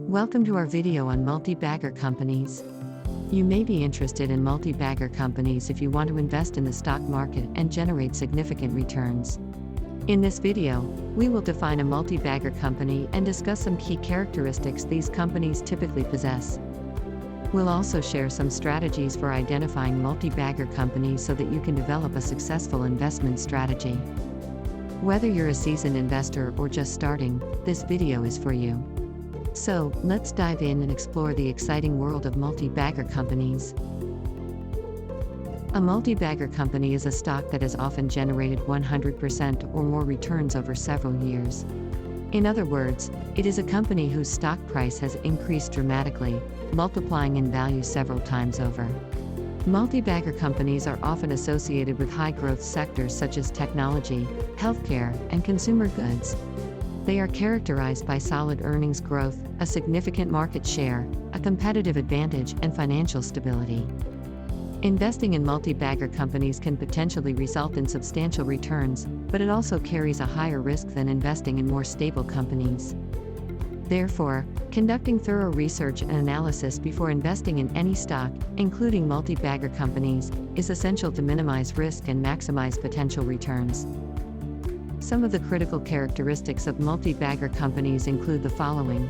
Welcome to our video on multi-bagger companies. You may be interested in multi-bagger companies if you want to invest in the stock market and generate significant returns. In this video, we will define a multi-bagger company and discuss some key characteristics these companies typically possess. We'll also share some strategies for identifying multi-bagger companies so that you can develop a successful investment strategy. Whether you're a seasoned investor or just starting, this video is for you. So, let's dive in and explore the exciting world of multi-bagger companies. A multi-bagger company is a stock that has often generated 100% or more returns over several years. In other words, it is a company whose stock price has increased dramatically, multiplying in value several times over. Multi-bagger companies are often associated with high-growth sectors such as technology, healthcare, and consumer goods. They are characterized by solid earnings growth, a significant market share, a competitive advantage, and financial stability. Investing in multi-bagger companies can potentially result in substantial returns, but it also carries a higher risk than investing in more stable companies. Therefore, conducting thorough research and analysis before investing in any stock, including multi-bagger companies, is essential to minimize risk and maximize potential returns. Some of the critical characteristics of multi-bagger companies include the following.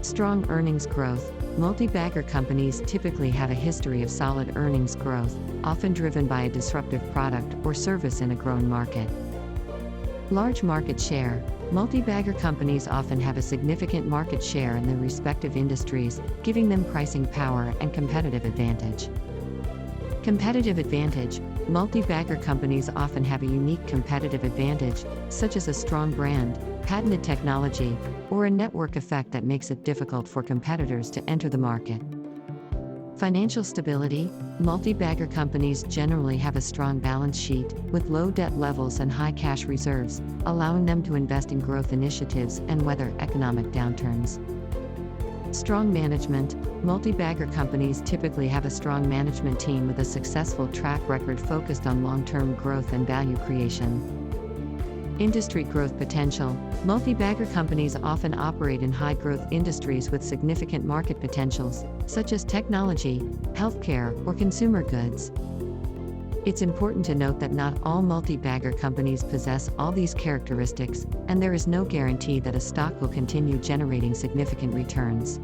Strong earnings growth. Multi-bagger companies typically have a history of solid earnings growth, often driven by a disruptive product or service in a growing market. Large market share. Multi-bagger companies often have a significant market share in their respective industries, giving them pricing power and competitive advantage. Competitive advantage. Multi-bagger companies often have a unique competitive advantage, such as a strong brand, patented technology, or a network effect that makes it difficult for competitors to enter the market. Financial stability. Multi-bagger companies generally have a strong balance sheet, with low debt levels and high cash reserves, allowing them to invest in growth initiatives and weather economic downturns. Strong management. Multi-bagger companies typically have a strong management team with a successful track record focused on long-term growth and value creation. Industry growth potential. Multi-bagger companies often operate in high-growth industries with significant market potentials, such as technology, healthcare, or consumer goods. It's important to note that not all multi-bagger companies possess all these characteristics, and there is no guarantee that a stock will continue generating significant returns.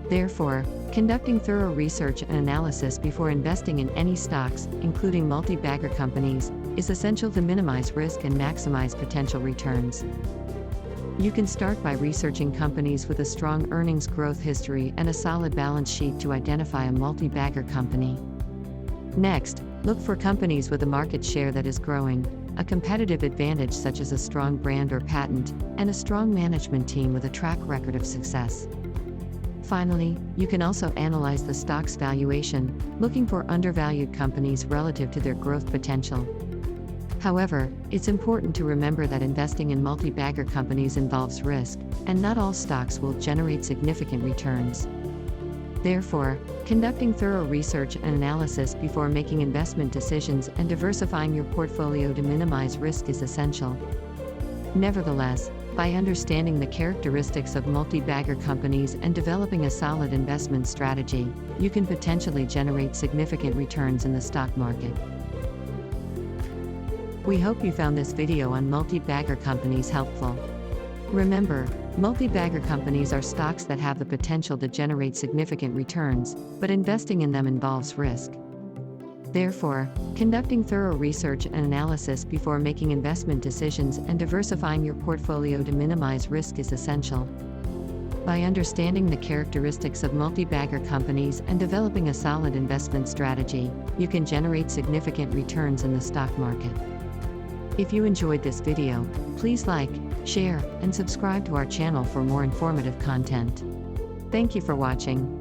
Therefore, conducting thorough research and analysis before investing in any stocks, including multi-bagger companies, is essential to minimize risk and maximize potential returns. You can start by researching companies with a strong earnings growth history and a solid balance sheet to identify a multi-bagger company. Next, look for companies with a market share that is growing, a competitive advantage such as a strong brand or patent, and a strong management team with a track record of success. Finally, you can also analyze the stock's valuation, looking for undervalued companies relative to their growth potential. However, it's important to remember that investing in multi-bagger companies involves risk, and not all stocks will generate significant returns. Therefore, conducting thorough research and analysis before making investment decisions and diversifying your portfolio to minimize risk is essential. Nevertheless, by understanding the characteristics of multi-bagger companies and developing a solid investment strategy, you can potentially generate significant returns in the stock market. We hope you found this video on multi-bagger companies helpful. Remember, multi-bagger companies are stocks that have the potential to generate significant returns, but investing in them involves risk. Therefore, conducting thorough research and analysis before making investment decisions and diversifying your portfolio to minimize risk is essential. By understanding the characteristics of multi-bagger companies and developing a solid investment strategy, you can generate significant returns in the stock market. If you enjoyed this video, please like, share, and subscribe to our channel for more informative content. Thank you for watching.